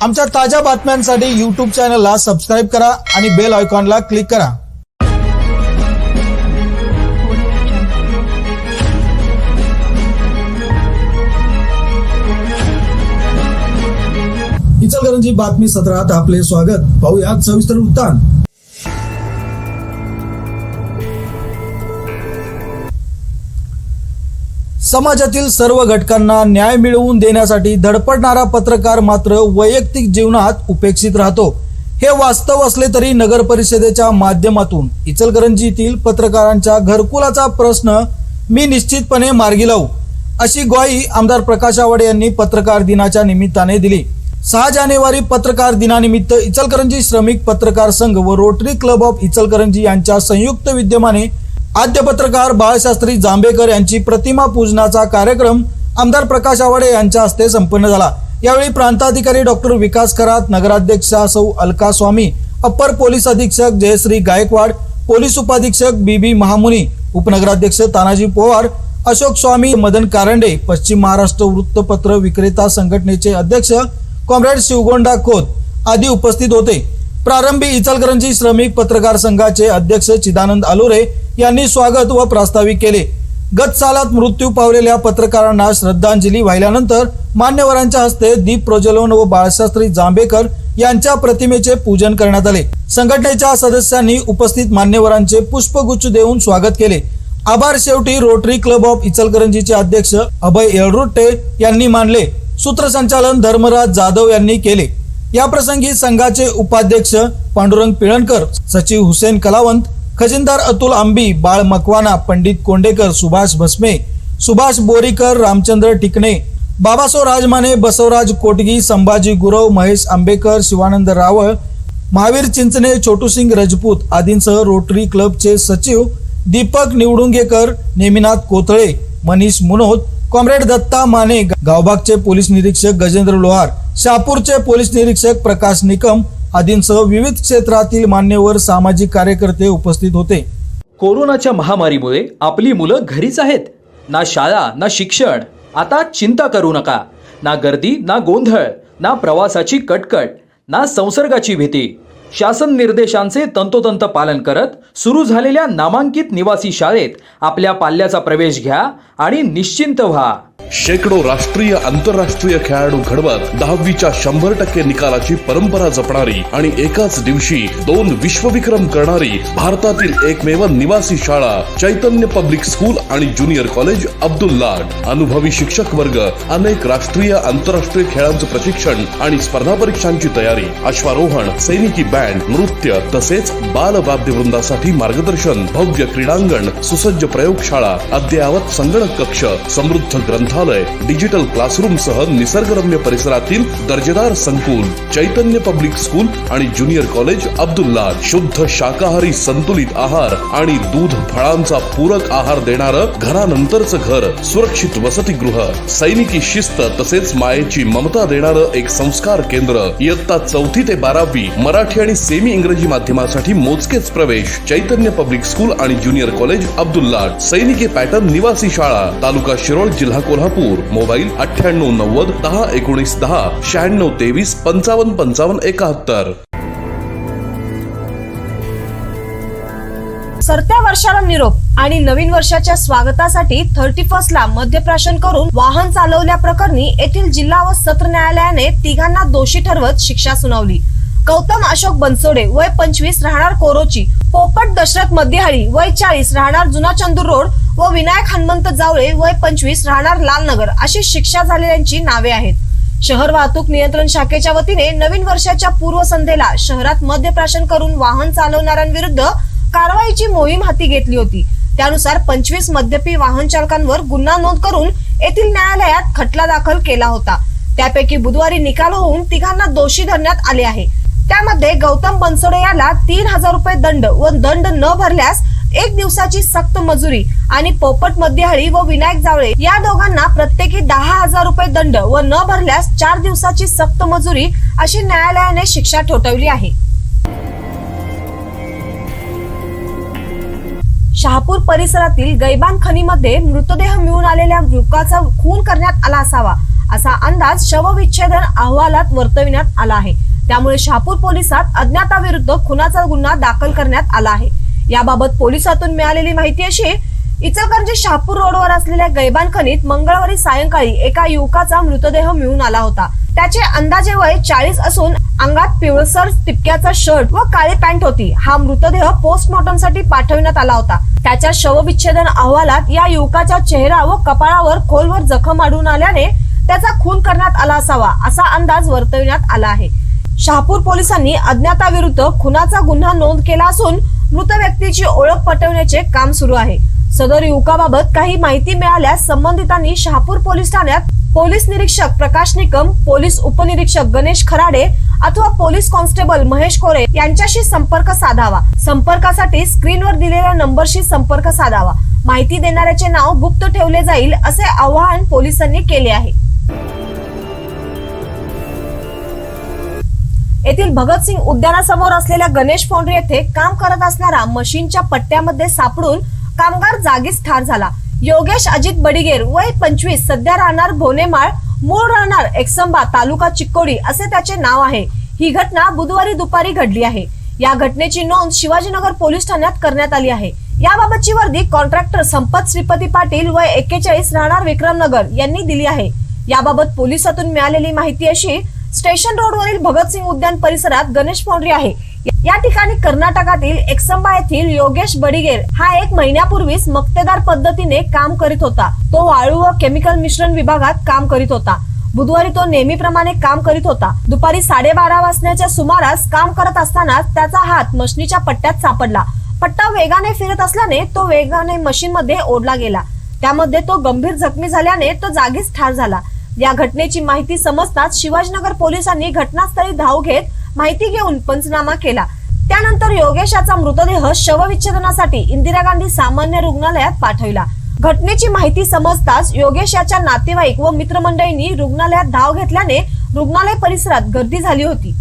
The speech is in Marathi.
आमच्या ताज्या बातम्यांसाठी YouTube चॅनलला सबस्क्राइब करा आणि बेल आयकॉनला क्लिक करा। इचलकरंजी बातमी सत्रात आपले स्वागत। पाहूया सविस्तर वृत्तांत। समाजातील सर्व घटकांना न्याय मिळवून देण्यासाठी धडपडणारा पत्रकार मात्र वैयक्तिक जीवनात उपेक्षित राहतो। हे वास्तव असले तरी नगर परिषदेच्या माध्यमातून इचलकरंजीतील पत्रकारांच्या घरकुलाचा प्रश्न मी निश्चितपणे मार्गी लावू, अशी ग्वाही आमदार प्रकाश आवाडे यांनी पत्रकार दिनाच्या निमित्ताने दिली। 6 जानेवारी पत्रकार दिनानिमित्त इचलकरंजी श्रमिक पत्रकार संघ व रोटरी क्लब ऑफ इचलकरंजी यांच्या संयुक्त विद्यमाने आद्य पत्रकार बाळशास्त्री जांभेकर यांची प्रतिमा पूजनाचा कार्यक्रम आमदार प्रकाश आवाडे यांच्या हस्ते संपन्न झाला। यावेळी प्रांताधिकारी डॉक्टर विकास खरात, नगराध्यक्षा सौ अलका स्वामी, अप्पर पोलीस अधीक्षक जयश्री गायकवाड, पोलीस उपाधीक्षक बीबी महामुनी, उपनगराध्यक्ष तानाजी पवार, अशोक स्वामी, मदन कारंडे, पश्चिम महाराष्ट्र वृत्तपत्र विक्रेता संघटनेचे अध्यक्ष कॉम्रेड शिवगोंडा खोत आदी उपस्थित होते। प्रारंभी इचलकरंजी श्रमिक पत्रकार संघाचे अध्यक्ष चिदानंद आलुरे यांनी स्वागत व प्रास्ताविक केले। गत सालात मृत्यू पावलेल्या पत्रकारांना श्रद्धांजली वाहिल्यानंतर मान्यवरांच्या हस्ते दीप प्रज्वलन व बाळशास्त्री जांभेकर यांच्या प्रतिमेचे पूजन करण्यात आले। संघटनेच्या सदस्यांनी उपस्थित मान्यवरांचे पुष्पगुच्छ देऊन स्वागत केले। आभार शेवटी रोटरी क्लब ऑफ इचलकरंजीचे अध्यक्ष अभय येळरुट्टे यांनी मानले। सूत्रसंचालन धर्मराज जाधव यांनी केले। या प्रसंगी संघाचे उपाध्यक्ष पांडुरंग पिळणकर, सचिव हुसेन कलावंत, खजिनदार अतुल आंबी, बाळ मकवाना, पंडित कोंडेकर, सुभाष भस्मे, सुभाष बोरीकर, रामचंद्र टिकणे, बाबासो राजमाने, बसवराज कोटगी, संभाजी गुरव, महेश आंबेकर, शिवानंद रावळ, महावीर चिंचणे, छोटूसिंग रजपूत आदींसह रोटरी क्लबचे सचिव दीपक निवडुंगेकर, नेमिनाथ कोथळे, मनीष मुनोद, कॉम्रेड दत्ता माने, गावभागचे पोलीस निरीक्षक गजेंद्र लोहार, शहापूरचे पोलीस निरीक्षक प्रकाश निकम आदींसह विविध क्षेत्रातील मान्यवर सामाजिक कार्यकर्ते उपस्थित होते। कोरोनाच्या महामारीमुळे आपली मुलं घरीच आहेत। ना शाळा ना शिक्षण। आता चिंता करू नका। ना गर्दी ना गोंधळ, ना प्रवासाची कटकट, ना संसर्गाची भीती। शासन निर्देशांचे तंतोतंत पालन करत सुरू झालेल्या नामांकित निवासी शाळेत आपल्या पाल्याचा प्रवेश घ्या आणि निश्चिंत व्हा। शेकडो राष्ट्रीय आंतरराष्ट्रीय खेळाडू घडवत 10वीच्या 100% निकालाची परंपरा जपणारी आणि एकाच दिवशी 2 विश्वविक्रम करणारी भारतातील एकमेव निवासी शाळा चैतन्य पब्लिक स्कूल आणि ज्युनियर कॉलेज अब्दुल्लाट। अनुभवी शिक्षक वर्ग, अनेक राष्ट्रीय आंतरराष्ट्रीय खेळांचं प्रशिक्षण आणि स्पर्धा परीक्षांची तयारी, अश्वारोहण, सैनिकी बँड, नृत्य तसेच बाल वाद्यवृंदासाठी मार्गदर्शन, भव्य क्रीडांगण, सुसज्ज प्रयोगशाळा, अद्ययावत संगणक कक्ष, समृद्ध ग्रंथालय, डिजिटल क्लासरूम सह निसर्गरम्य परिसरातील दर्जेदार संकुल चैतन्य पब्लिक स्कूल आणि ज्युनियर कॉलेज अब्दुल्लाट। शुद्ध शाकाहारी संतुलित आहार आणि दूध फळांचा पूरक आहार देणारं घरानंतरचं घर, सुरक्षित वसतिगृह, सैनिकी शिस्त तसेच मायेची ममता देणारं एक संस्कार केंद्र। इयत्ता 4थी ते 12वी मराठी आणि सेमी इंग्रजी माध्यमासाठी मोजकेच प्रवेश चैतन्य पब्लिक स्कूल आणि ज्युनियर कॉलेज अब्दुल्लाट। सैनिकी पॅटर्न निवासी शाळा, तालुका शिरोळ, जिल्हा कोल्हापूर। मोबाईल 9890 10 19 10 96 23 55 55 71। सरत्या वर्षाला निरोप आणि नवीन वर्षाच्या स्वागतासाठी 31 ला मद्यप्राशन करून वाहन चालवल्याप्रकरणी येथील जिल्हा व सत्र न्यायालयाने तिघांना दोषी ठरवत शिक्षा सुनावली। गौतम अशोक बनसोडे वय 25 राहणार कोरोची, पोपट दशरथ मध्यहाळी वय 40 राहणार जुना चंदूर रोड व विनायक हनुमंत जावळे वय 25 राहणार लालनगर अशी शिक्षा झालेल्यांची नावे आहेत। शहर वाहतूक नियंत्रण शाखेच्या वतीने नवीन वर्षाच्या पूर्वसंध्येला शहरात मद्यप्राशन करून वाहन चालवणाऱ्यांविरुद्ध कारवाईची मोहीम हाती घेतली होती। त्यानुसार 25 मद्यपी वाहन चालकांवर गुन्हा नोंद करून येथील न्यायालयात खटला दाखल केला होता। त्यापैकी बुधवारी निकाल होऊन तिघांना दोषी धरण्यात आले आहे। त्यामध्ये गौतम बनसोडे याला 3000 रुपये दंड व दंड न भरल्यास 1 दिवसाची सक्त मजुरी आणि पोपट मध्यहाळी व विनायक जावळे या दोघांना प्रत्येकी 10,000 रुपये दंड व न भरल्यास 4 दिवसाची सक्त मजुरी अशी न्यायालयाने शिक्षा ठोठावली आहे। शहापूर परिसरातील गैबान खनीमध्ये मृतदेह मिळून आलेल्या युवकाचा खून करण्यात आला असावा असा अंदाज शवविच्छेदन अहवालात वर्तविण्यात आला आहे। त्यामुळे शहापूर पोलिसात अज्ञाताविरुद्ध खुनाचा गुन्हा दाखल करण्यात आला आहे। याबाबत पोलिसातून मिळालेली माहिती अशी, इचलकरंजी शहापूर रोडवर असलेल्या गैबान खणीत मंगळवारी सायंकाळी एका युवकाचा मृतदेह मिळून आला होता। त्याचे अंदाजे वय 40 असून अंगात पिवळसर टिपक्याचा शर्ट व काळी पॅन्ट होती। हा मृतदेह पोस्टमॉर्टम साठी पाठवण्यात आला होता। त्याच्या शवविच्छेदन अहवालात या युवकाच्या चेहरा व कपाळावर खोलवर जखम आढळून आल्याने त्याचा खून करण्यात आला असावा असा अंदाज वर्तविण्यात आला आहे। शहापूर पोलिसांनी अज्ञाताविरुद्ध खुनाचा गुन्हा नोंद केला असून मृत व्यक्तीची ओळख पटवण्याचे काम सुरू आहे। सदर युवकाबाबत काही माहिती मिळाल्यास संबंधितांनी शहापूर पोलीस ठाण्यात पोलीस निरीक्षक प्रकाश निकम, पोलीस उपनिरीक्षक गणेश खराडे अथवा पोलीस कॉन्स्टेबल महेश कोरे यांच्याशी संपर्क साधावा। संपर्कासाठी स्क्रीनवर दिलेल्या नंबरशी संपर्क साधावा। माहिती देणाऱ्याचे नाव गुप्त ठेवले जाईल असे आवाहन पोलिसांनी केले आहे। येथील भगतसिंग उद्यानासमोर असलेल्या गणेश फाउंड्री येथे काम करत असणारा मशीनच्या पट्ट्यामध्ये सापडून कामगार जागीच ठार झाला। योगेश अजित बडिगेर वय 25, सध्या राहणार भोनेमाळ, मूळ राहणार एकसंबा, तालुका चिक्कोडी असे त्याचे नाव आहे। ही घटना बुधवारी दुपारी घडली आहे। या घटनेची नोंद शिवाजीनगर पोलीस ठाण्यात करण्यात आली आहे। याबाबतची वर्दी कॉन्ट्रॅक्टर संपत श्रीपती पाटील वय 41, राहणार विक्रमनगर यांनी दिली आहे। याबाबत पोलिसातून मिळालेली माहिती अशी, स्टेशन रोडवरील भगतसिंग उद्यान परिसरात गणेश फाउंड्री आहे। या ठिकाणी कर्नाटकातील एकसंबा येथील योगेश बडिगेर हा 1 महिन्यापूर्वीच मक्तेदार पद्धतीने काम करीत होता। तो वाळू व केमिकल मिश्रण विभागात काम करीत होता। बुधवारी तो नेहमीप्रमाणे काम करीत होता। दुपारी 12:30 वाजण्याच्या सुमारास काम करत असताना त्याचा हात मशीनच्या पट्ट्यात सापडला। पट्टा वेगाने फिरत असल्याने तो वेगाने मशीन मध्ये ओढला गेला। त्यामध्ये तो गंभीर जखमी झाल्याने तो जागीच ठार झाला। या घटनेची माहिती समजताच शिवाजीनगर पोलिसांनी घटनास्थळी धाव घेत माहिती घेऊन पंचनामा केला। त्यानंतर योगेशाचा मृतदेह शवविच्छेदनासाठी इंदिरा गांधी सामान्य रुग्णालयात पाठविला। घटनेची माहिती समजताच योगेश याच्या नातेवाईक व मित्रमंडळींनी रुग्णालयात धाव घेतल्याने रुग्णालय परिसरात गर्दी झाली होती।